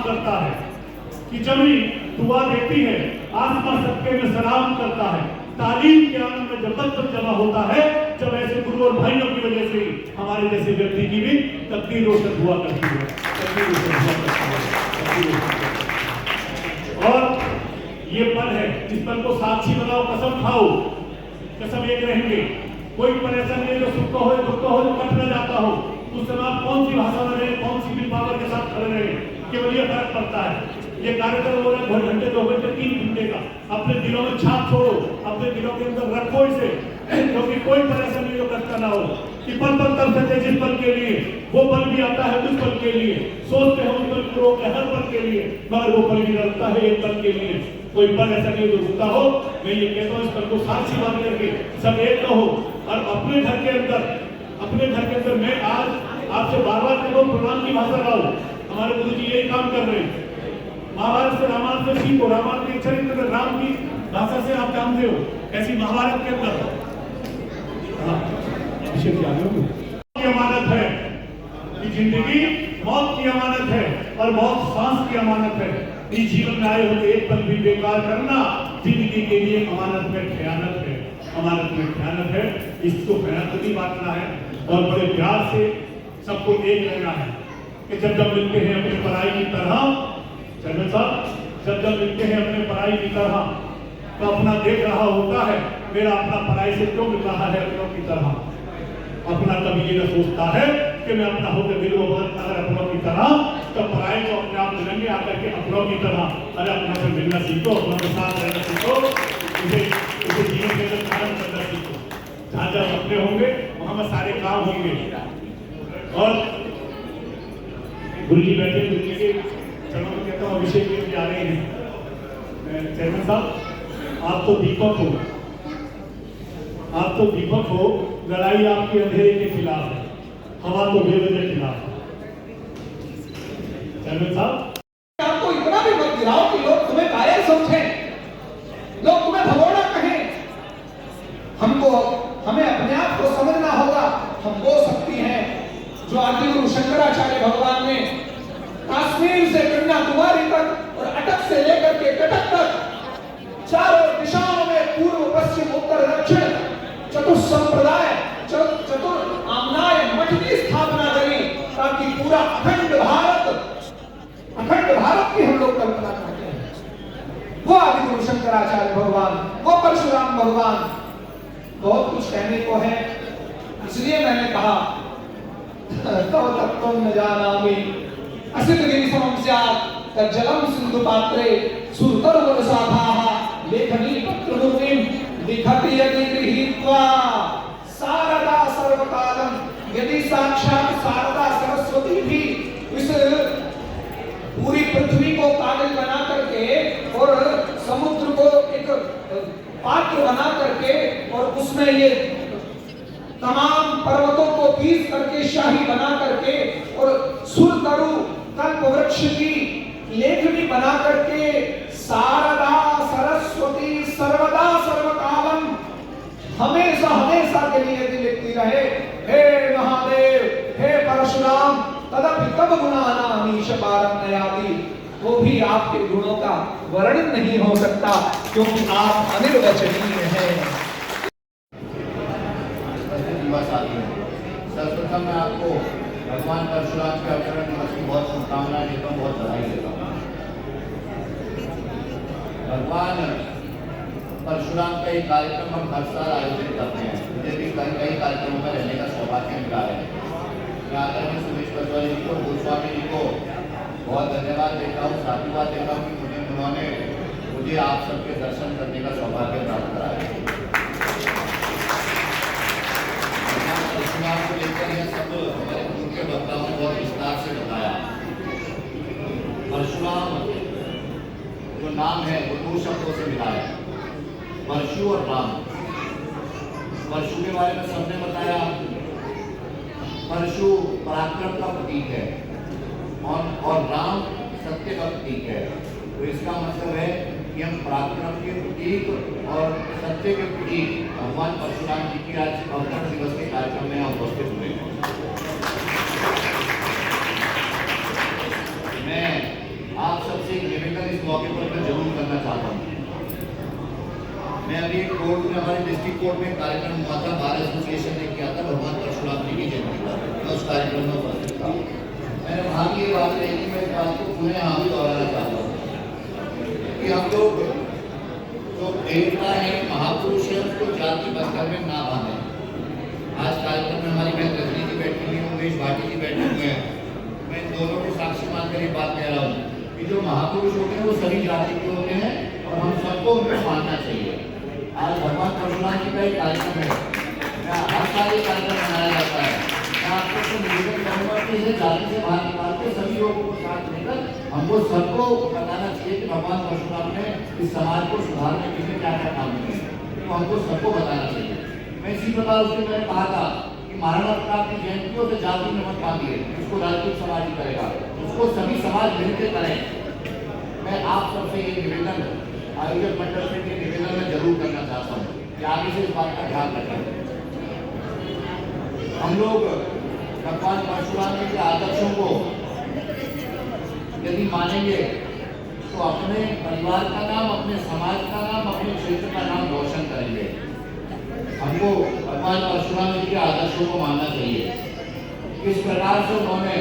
करता है कि जमीन दुआ देती है, आसमान सबके में सलाम करता है। तालीम के आंगन में जब बच्चा जमा होता है, जब ऐसे गुरु और भाइयों की वजह से हमारे जैसे व्यक्ति की भी तकदीर रोशन हुआ करती है, तकदीर रोशन हुआ करती है। और ये पल है, इस पल को साक्षी बनाओ, कसम खाओ, कसम एक रहेंगे। कोई पल ऐसा नहीं है जो सुख हो दुख हो जो कट न जाता हो, उस समय आप कौन सी भाषा में रहे, कौन सी विल पावर के साथ खड़े रहे, केवल ये फर्क पड़ता है। ये कार्यक्रम हो रहा है घंटे 2 घंटे 3 घंटे का, अपने दिलों में छाप छोड़ो, अपने दिलों के अंदर रखो इसे, क्योंकि कोई परेशानी नहीं जो कष्ट ना हो कि पल पल तब सके जिस पल के लिए, वो पल भी आता है उस पल के लिए, सोचते हैं उस पल को रोक हर पल के लिए, मगर वो पल भी लगता है एक पल के लिए। कोई पल ऐसा नहीं जो रुकता हो। मैं ये कहता हूँ इस पल को साक्षी मान करके सब एक हो, और अपने घर के अंदर मैं आज आपसे बार-बार कहता हूँ प्रणाम की भाषा लाओ। हमारे गुरु जी यही काम कर रहे हैं। महाभारत से रामायण से सीखो, रामायण के चरित्र में राम की भाषा से आप जानते हो, ऐसी महाभारत के अंदर की अमानत है कि जिंदगी मौत की अमानत है और मौत सांस की अमानत है। इस जीवन में आए होते एक पल भी बेकार करना जिंदगी के लिए अमानत में खयानत है, अमानत में खयानत है। इसको खयानत नहीं बांटना है और बड़े प्यार से सबको एक रहना है कि जब मिलते हैं अपने पराई की तरह, चंदन साहब जब मिलते हैं अपने पराई की तरह, तो अपना देख रहा होता है मेरा अपना पराई से क्यों मिल रहा है अपनों की तरह। अपना कभी ये न सोचता है कि मैं अपना होकर मिलूं, अगर अपनों की तरह, तो पराई को अपने आप मिलेंगे आकर के अपनों की तरह। अरे अपनों से मिलना सीखो, अपनों के साथ रहना सीखो, इसे जीवन के अंदर धारण करना सीखो। जहाँ जहाँ अपने होंगे वहाँ में सारे काम होंगे। और गुरु जी बैठे, गुरु जी के चरणों में कहता हूँ अभिषेक के लिए आ रहे हैं। चेयरमैन साहब आप तो दीपक हो, आप तो दीपक हो, लड़ाई आपके अंधेरे के खिलाफ है, हवा तो बेवजह खिलाफ है। चेयरमैन साहब आपको इतना भी मत गिराओ कि लोग तुम्हें कायर समझें, लोग तुम्हें भगोड़ा कहें। हमें अपने आप को समझना होगा। हम वो शक्ति हैं जो आदि गुरु शंकराचार्य भगवान ने कश्मीर से कन्याकुमारी तक और अटक से लेकर के कटक तक चारों दिशाओं में पूर्व पश्चिम उत्तर दक्षिण चतुर्संप्रदाय चतुर आमनाय मठ की स्थापना करी, ताकि पूरा अखंड भारत की हम लोग कल्पना करते हैं। वो आदि गुरु शंकराचार्य भगवान, वो परशुराम भगवान, बहुत कुछ कहने को है, इसलिए मैंने कहा तव तत्त्वं न जानामि असित गिरिसमं स्यात् तज्जलं सिन्धु पात्रे सुरतरुवरसाधाः लेखनी पत्रमूर्तिं लिखति यदि गृहीत्वा शारदा सर्वकालं। यदि साक्षात शारदा सरस्वती भी इस पूरी पृथ्वी को कागज बना करके और समुद्र को एक पात्र बना करके और उसमें ये तमाम पर्वतों को पीस करके शाही बना करके और सुरतरु कल्प वृक्ष की लेखनी बना करके शारदा सरस्वती सर्वदा सर्वकालम हमेशा हमेशा के लिए यदि लिखती रहे, हे महादेव हे परशुराम तदपि तब गुणानामीश पारं नयाति, वो भी आपके गुणों का वर्णन नहीं हो सकता, क्योंकि आप अनिर्वचनीय हैं। सर्वप्रथम मैं आपको भगवान परशुराम के अवतरण दिवस की बहुत शुभकामनाएं देता हूँ, बहुत बधाई देता हूँ। भगवान परशुराम का एक कार्यक्रम हम हर साल आयोजित करते हैं। मुझे भी कई कार्यक्रमों में रहने का सौभाग्य मिला है। मैं आदरणीय सुरेश पचौरी जी को, गोस्वामी जी को बहुत धन्यवाद देता हूँ, साधुवाद देता हूँ कि उन्होंने मुझे आप सबके दर्शन करने का सौभाग्य प्राप्त कराया। परशुराम को लेकर यह सब उनके वक्ताओं ने बहुत विस्तार से बताया। परशुराम जो नाम है वो 2 शब्दों से मिला है, परशु और राम। परशु के बारे में सबने बताया, परशु पराक्रम का प्रतीक है और राम सत्य का प्रतीक है। तो इसका मतलब है कि हम पराक्रम के प्रतीक और सत्य के प्रतीक भगवान परशुराम जी की आज अवतरण दिवस के कार्यक्रम में उपस्थित हुए हैं। मैं मौके पर मैं जरूर करना चाहता हूँ। मैं अभी कोर्ट में, हमारे डिस्ट्रिक्ट कोर्ट में कार्यक्रम हुआ था, बार एसोसिएशन ने किया था भगवान परशुराम जी की जयंती पर, मैं उस कार्यक्रम में उपस्थित था। मैंने वहाँ की ये बात कही कि मैं इस बात को पुनः यहाँ भी दोहराना चाहता हूँ कि हम लोग जो देवता है, महापुरुष है, उसको जाति बंधन में ना बांधे। आज कार्यक्रम में हमारी बहन रजनी जी बैठी हुई है, उमेश भाटी जी बैठे हुए हैं। मैं इन दोनों को साक्षी मानकर ये बात कह रहा हूँ कि जो महापुरुष होते हैं वो सभी जाति के होते हैं और हम सबको उनको मानना चाहिए। आज भगवान परशुराम जी का एक कार्यक्रम है, हर साल ये कार्यक्रम मनाया जाता है। मैं आप सबको निवेदन करूँगा कि इसे जाति से बाहर निकाल के सभी लोगों को साथ लेकर हमको सबको बताना चाहिए कि भगवान परशुराम ने इस समाज को सुधारने के लिए क्या क्या काम किए, तो हमको सबको बताना चाहिए। मैं इसी प्रकार उसके मैंने कहा था कि महाराणा प्रताप की जयंतियों से जाति में मत बांधिए, उसको राजपूत समाज ही करेगा, उसको सभी समाज मिलकर करें। मैं आप सबसे ये निवेदन, आयोजक मंडल से ये निवेदन मैं जरूर करना चाहता हूँ कि आगे से इस बात का ध्यान रखें। हम लोग भगवान परशुराम जी के आदर्शों को यदि मानेंगे तो अपने परिवार का नाम, अपने समाज का नाम, अपने क्षेत्र का नाम रोशन करेंगे। हमको भगवान परशुराम जी के आदर्शों को मानना चाहिए। किस प्रकार से उन्होंने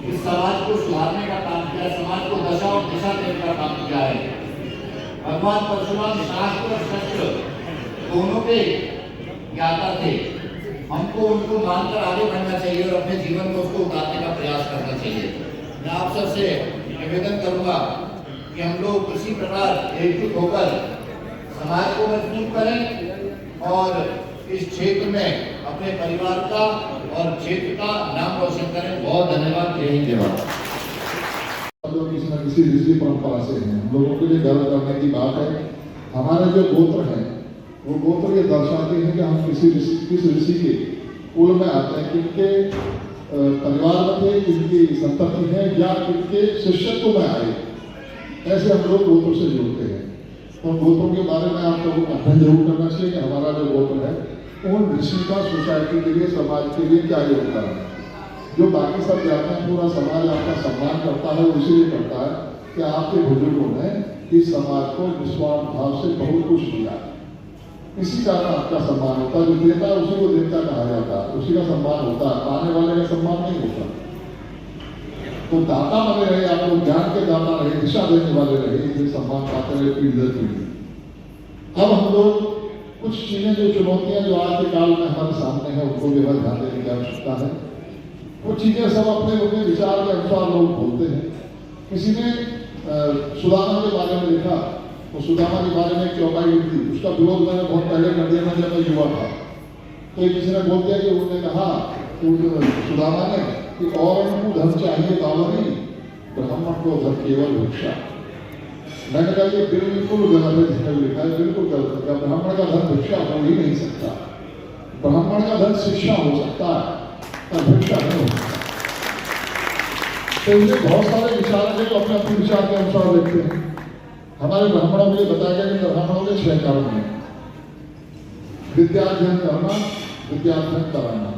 इस समाज को सुधारने का काम किया, समाज को दशा और दिशा देने का काम किया है। भगवान परशुराम शास्त्र और शस्त्र दोनों के ज्ञाता थे। हमको उनको मानकर आगे बढ़ना चाहिए और अपने जीवन में उसको उतारने का प्रयास करना चाहिए। मैं आप सबसे निवेदन करूंगा कि हम लोग इसी प्रकार एकजुट होकर समाज को मजबूत करें और इस क्षेत्र में अपने परिवार का और क्षेत्र का नाम रोशन करें। बहुत धन्यवाद। जय हिंद, जय भारत। हम लोग किसी न किसी ऋषि परंपरा से हैं, हम लोगों के लिए गर्व करने की बात है। हमारे जो गोत्र हैं वो गोत्र ये दर्शाते हैं कि हम किस ऋषि के कुल में आते हैं, किनके परिवार में थे, किनकी संतति है या किनके शिष्यत्व में आए। ऐसे हम लोग गोत्र से जुड़ते हैं। तो गोत्रों के बारे में आप लोगों को अध्ययन जरूर करना चाहिए कि हमारा जो गोत्र है उन ऋषि का सोसाइटी के लिए, समाज के लिए क्या योगदान है। जो बाकी सब जाते हैं, पूरा समाज आपका सम्मान करता है, वो इसलिए करता है कि आपके बुजुर्गों ने इस समाज को निस्वार्थ भाव से बहुत कुछ दिया। इसी कारण आपका सम्मान होता है। जो देता है उसी को देवता कहा जाता है, उसी का सम्मान होता है, पाने वाले का सम्मान नहीं होता। तो दाता बने रहे आप लोग, ज्ञान के दाता रहे, दिशा देने वाले रहे, इसलिए सम्मान पाते रहे पीढ़ी दर पीढ़ी। अब हम लोग कुछ चीजें, जो चुनौतियां जो आज के काल में हमारे सामने है, उनको भी ध्यान देने की आवश्यकता है। कुछ चीजें सब अपने अपने विचार के अनुसार लोग बोलते हैं। किसी ने सुदामा के बारे में लिखा, तो सुदामा के बारे में चौपाई लिखी, उसका विरोध मैंने बहुत पहले कर दिया था जब मैं युवा था। तो किसी ने बोल दिया कि उन्होंने कहा सुदामा ने कि और को धन चाहिए दावरी, ब्राह्मण को धन केवल भिक्षा। मैंने कहा ये बिल्कुल गलत है, जिसने लिखा है बिल्कुल गलत है। ब्राह्मण का धन भिक्षा हो ही नहीं सकता। ब्राह्मण का धन शिक्षा हो सकता है और भिक्षा नहीं हो सकता। तो इसलिए बहुत सारे विचारक हैं जो अपने अपने विचार के अनुसार देखते हैं। हमारे ब्राह्मणों को बताया गया कि ब्राह्मणों के 6 कर्म हैं: विद्याध्ययन करना, विद्याध्ययन कराना,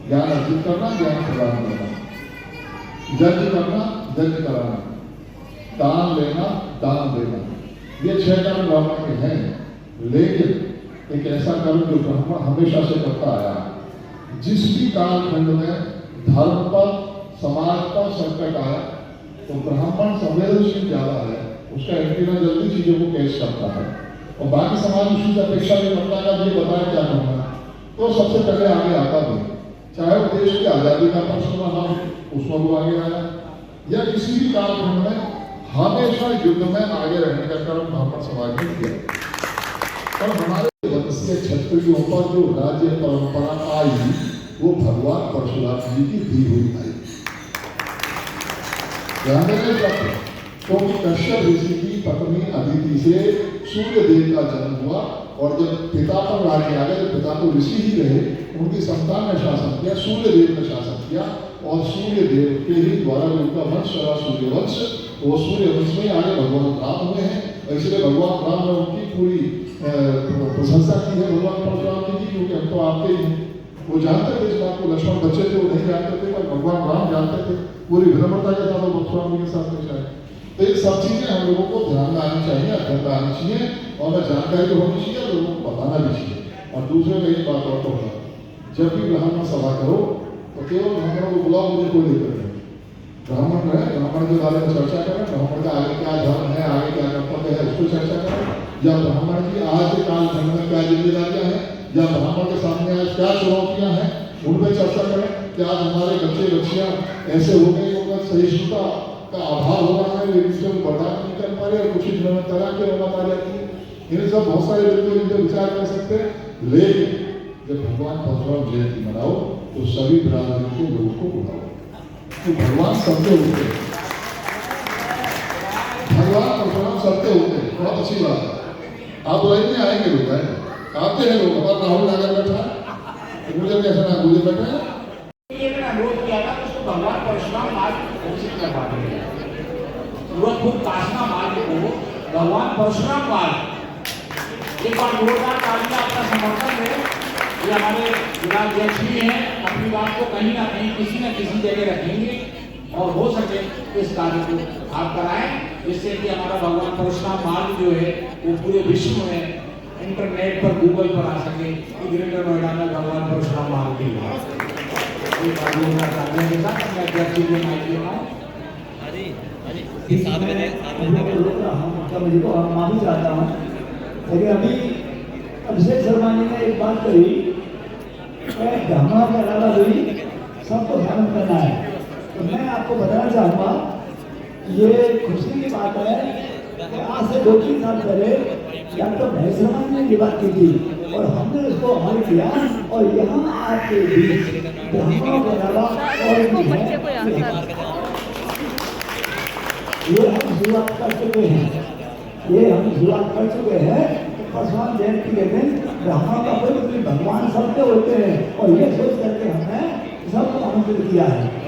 ज्ञान अर्जित करना, ज्ञान प्रदान करना, यज्ञ करना, यज्ञ कराना, दान लेना, दान देना। ये 6 कर्म ब्राह्मण के हैं। लेकिन एक ऐसा कर्म जो ब्राह्मण हमेशा से करता आया है, जिस भी कालखंड में धर्म पर, समाज पर संकट आया तो ब्राह्मण संवेदनशील ज्यादा है, उसका एंटीना जल्दी चीजों को कैच करता है और बाकी समाज उसकी अपेक्षा भी करता है ये बताया क्या करना है, तो सबसे पहले आगे आता भी। चाहे वो देश की आजादी का प्रश्न रहा हो, उसमें वो आगे आया, या किसी भी कालखंड में हमेशा युद्ध में आगे रहने का कर्म ब्राह्मण समाज ने किया। और हमारे वंशीय क्षत्रियों पर जो राज्य परंपरा आई वो भगवान परशुराम जी की दी हुई आई। क्योंकि कश्यप ऋषि की पत्नी अदिति से सूर्य देव का जन्म हुआ और जब पिता पर राज्य आ गया, जब पिता तो ऋषि ही रहे, उनकी संतान ने शासन किया, सूर्य देव ने शासन किया और सूर्य देव के ही द्वारा जो उनका वंश चला सूर्यवंश, वो सूर्यवंश में आगे भगवान राम हुए हैं। इसलिए भगवान राम ने उनकी पूरी प्रशंसा की है भगवान परशुराम जी की, क्योंकि हम तो आपके ही हैं। वो जानते थे इस बात को, लक्ष्मण बच्चे थे वो नहीं जानते थे, पर भगवान राम जानते थे। पूरी विनम्रता के साथ परशुराम जी के साथ पेश आए। तो ये सब चीजें हम लोगों को ध्यान में आनी चाहिए, अध्ययन में आनी चाहिए, और मैं जानकारी तो होनी चाहिए, लोगों को बताना भी चाहिए। और दूसरे में एक बात और तो है, जब भी ब्राह्मण सभा करो तो केवल ब्राह्मणों को बुलाओ, मुझे कोई दिक्कत नहीं। ब्राह्मण रहे, ब्राह्मण के बारे में चर्चा करें, ब्राह्मण का आगे क्या धर्म है, आगे क्या कर्तव्य है, उसको चर्चा करें, या ब्राह्मण की आज के काल धर्म में क्या जिम्मेदारियां हैं, या ब्राह्मण के सामने आज क्या चुनौतियां हैं, उन पर चर्चा करें। कि आज हमारे बच्चे बच्चियां ऐसे हो गए, उनका सहिष्णुता का अभाव हो रहा है, वे विषय को बर्दाश्त नहीं कर पा रहे, और कुछ ही दिनों में तलाक की नौबत आ जाती है। इन सब बहुत सारे बिल्कुल इन पर विचार कर सकते हैं, लेकिन जब भगवान परशुराम जयंती मनाओ तो सभी बिरादरी के लोगों को बुलाओ, तो भगवान सबके होते हैं, भगवान परशुराम सबके होते हैं। बहुत अच्छी बात है। आप बुराई में आएंगे लोग, आते हैं लोग। हमारा राहुल नागर बैठा है, मुझे कैसा ना मुझे बैठा है, ये मैंने अनुरोध किया था उसको भगवान परशुराम मार्ग घोषित करवा देंगे। सूरतपुर कासना मार्ग को भगवान परशुराम मार्ग, एक बार जोरदार तालियां अपना समर्थन है। ये हमारे जिलाध्यक्ष भी हैं, अपनी बात को कहीं ना कहीं किसी न किसी जगह रखेंगे, और हो सके इस कार्य को आप कराएं, जिससे कि हमारा भगवान परशुराम मार्ग जो है वो पूरे विश्व में इंटरनेट पर, गूगल पर आ सके कि ग्रेटर नोएडा में भगवान परशुराम मार्ग भी है। के साथ मैं अध्यक्ष जी माइक ले रहा हूँ। माफी चाहता हूँ, लेकिन अभी अभिषेक शर्मा जी ने एक बात कही, ब्राह्मणों के अलावा भी सबको धारण करना है। तो मैं आपको बताना चाहूँगा, ये खुशी की बात है कि आज से 2-3 साल पहले डॉक्टर महेश शर्मा जी ने ये बात की थी, और हमने उसको अमल किया, और यहाँ आपके बीच ब्राह्मणों के अलावा और भी है, ये हम शुरुआत कर चुके हैं, ये हम शुरुआत कर चुके हैं। परशुराम जयंती के दिन ब्राह्मणों का कोई भगवान सबके होते हैं, और ये सोच करके हमने सबको आमंत्रित किया है।